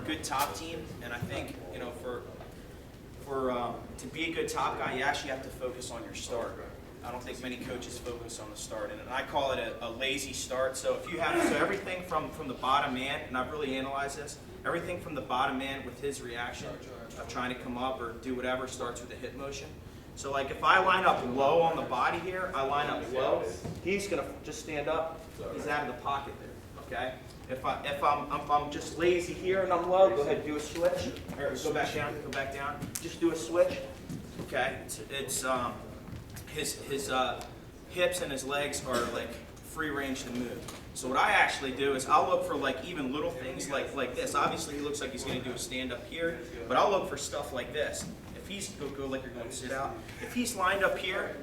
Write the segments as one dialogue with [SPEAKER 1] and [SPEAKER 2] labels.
[SPEAKER 1] a good top team, and I think, you know, to be a good top guy, you actually have to focus on your start. I don't think many coaches focus on the start, and I call it a lazy start. So if you have everything from the bottom man, and I've really analyzed this, everything from the bottom man with his reaction of trying to come up or do whatever starts with a hip motion. So like if I line up low on the body here, I line up low, he's gonna just stand up, he's out of the pocket there, okay? If I'm just lazy here and I'm low, go ahead and do a switch, or go back down, just do a switch, okay? His hips and his legs are like free range to move. So what I actually do is I'll look for like even little things like this. Obviously he looks like he's gonna do a stand up here, but I'll look for stuff like this. If he's, go like you're going to sit out. If he's lined up here,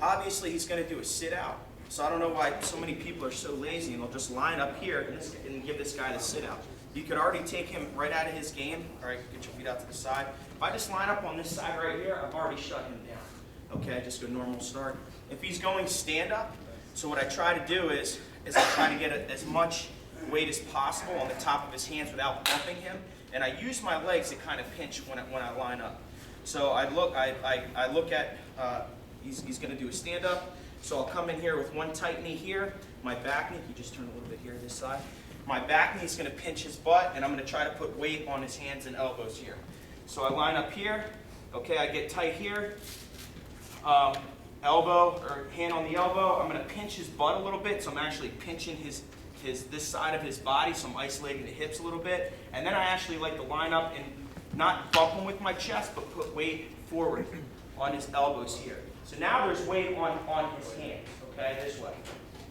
[SPEAKER 1] obviously he's going to do a sit out. So I don't know why so many people are so lazy and they'll just line up here and give this guy the sit out. You could already take him right out of his game. All right, get your feet out to the side. If I just line up on this side right here, I've already shut him down. Okay, just go normal start. If he's going stand up, so what I try to do is I try to get as much weight as possible on the top of his hands without bumping him, and I use my legs to kind of pinch when I line up. So I look at, he's going to do a stand up, so I'll come in here with one tight knee here, my back knee, you just turn a little bit here this side. My back knee is going to pinch his butt, and I'm going to try to put weight on his hands and elbows here. So I line up here, okay, I get tight here, elbow or hand on the elbow, I'm going to pinch his butt a little bit, so I'm actually pinching this side of his body, so I'm isolating the hips a little bit, and then I actually like to line up and not bump him with my chest, but put weight forward on his elbows here. So now there's weight on his hands, okay, this way.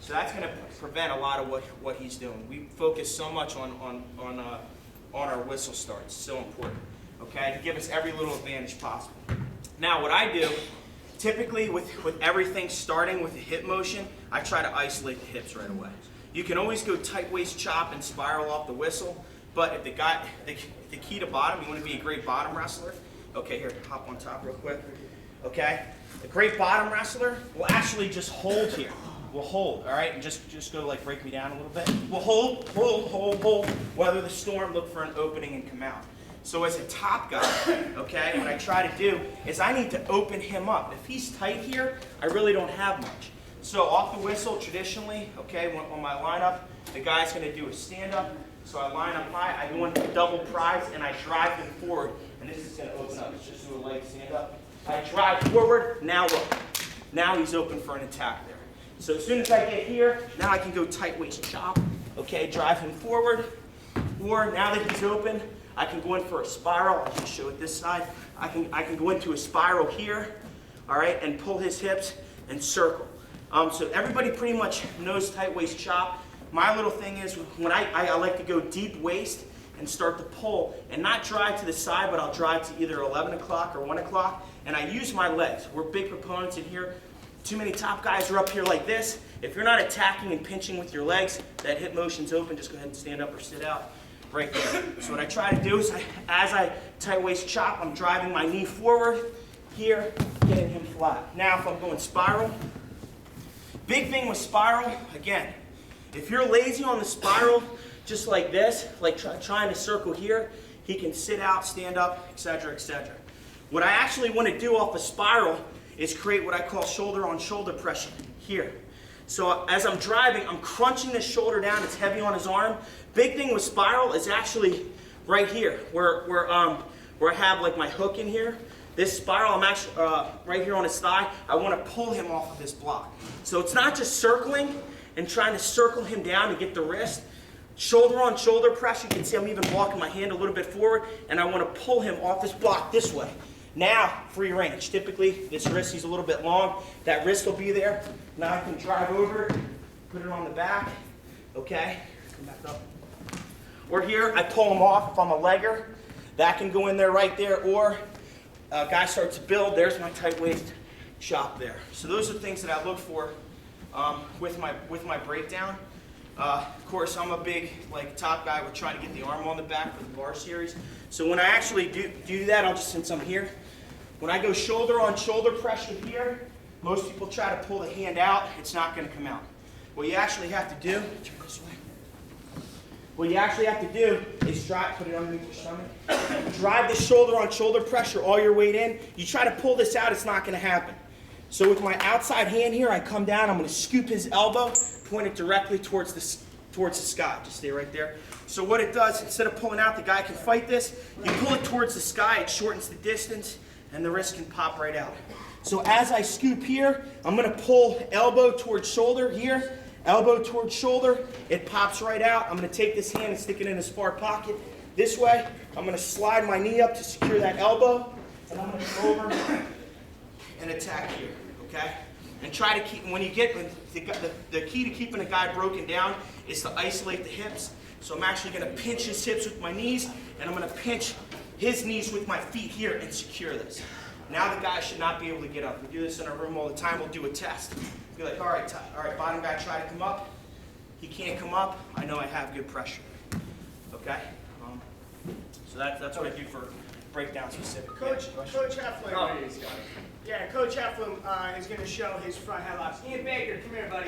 [SPEAKER 1] So that's going to prevent a lot of what he's doing. We focus so much on our whistle starts, so important, okay, to give us every little advantage possible. Now what I do, typically with everything starting with a hip motion, I try to isolate the hips right away. You can always go tight waist chop and spiral off the whistle, but if the key to bottom, you want to be a great bottom wrestler. Okay, here, hop on top real quick. Okay, a great bottom wrestler will actually just hold here. We'll hold, all right, and just go like break me down a little bit. We'll hold, weather the storm, look for an opening and come out. So as a top guy, okay, what I try to do is I need to open him up. If he's tight here, I really don't have much. So off the whistle, traditionally, okay, on my lineup, the guy's going to do a stand up. So I line up high, I go into double prize, and I drive him forward. And this is going to open up. Let's just do a leg stand up. I drive forward, now look. Now he's open for an attack there. So as soon as I get here, now I can go tight waist chop. Okay, drive him forward. Or now that he's open, I can go in for a spiral. I'll just show it this side. I can go into a spiral here, all right, and pull his hips and circle. So everybody pretty much knows tight waist chop. My little thing is when I like to go deep waist and start to pull and not drive to the side, but I'll drive to either 11 o'clock or 1 o'clock, and I use my legs. We're big proponents in here. Too many top guys are up here like this. If you're not attacking and pinching with your legs, that hip motion's open, just go ahead and stand up or sit out right there. So what I try to do is as I tight waist chop, I'm driving my knee forward here, getting him flat. Now if I'm going spiral, big thing with spiral, again, if you're lazy on the spiral, just like this, like trying to circle here, he can sit out, stand up, etc., etc. What I actually want to do off a spiral is create what I call shoulder on shoulder pressure here. So as I'm driving, I'm crunching this shoulder down, it's heavy on his arm. Big thing with spiral is actually right here, where I have like my hook in here. This spiral, I'm actually right here on his thigh, I want to pull him off of this block. So it's not just circling and trying to circle him down to get the wrist. Shoulder on shoulder pressure, you can see I'm even walking my hand a little bit forward, and I want to pull him off this block this way. Now, free range. Typically, this wrist is a little bit long. That wrist will be there. Now I can drive over, put it on the back, okay? Come back up. Or here, I pull him off if I'm a legger. That can go in there right there, or a guy starts to build, there's my tight waist chop there. So those are things that I look for with my breakdown. Of course, I'm a big top guy with trying to get the arm on the back for the bar series. So when I actually do that, since I'm here, when I go shoulder on shoulder pressure here, most people try to pull the hand out. It's not going to come out. What you actually have to do, turn this way. What you actually have to do is put it underneath your stomach. Drive the shoulder on shoulder pressure, all your weight in. You try to pull this out, it's not going to happen. So with my outside hand here, I come down, I'm going to scoop his elbow, point it directly towards the sky. Just stay right there. So what it does, instead of pulling out, the guy can fight this. You pull it towards the sky, it shortens the distance, and the wrist can pop right out. So as I scoop here, I'm going to pull elbow towards shoulder here, elbow towards shoulder. It pops right out. I'm going to take this hand and stick it in his far pocket. This way, I'm going to slide my knee up to secure that elbow, and I'm going to go over and attack here, okay? And try to keep, when you get, the key to keeping a guy broken down is to isolate the hips. So I'm actually going to pinch his hips with my knees, and I'm going to pinch his knees with my feet here and secure this. Now the guy should not be able to get up. We do this in our room all the time. We'll do a test. Be like, all right, bottom guy, try to come up. He can't come up. I know I have good pressure. Okay? So that's what I do for breakdown specific.
[SPEAKER 2] Coach Heflin. Yeah, Coach Heflin is going to show his front headlocks. Ian Baker, come here, buddy.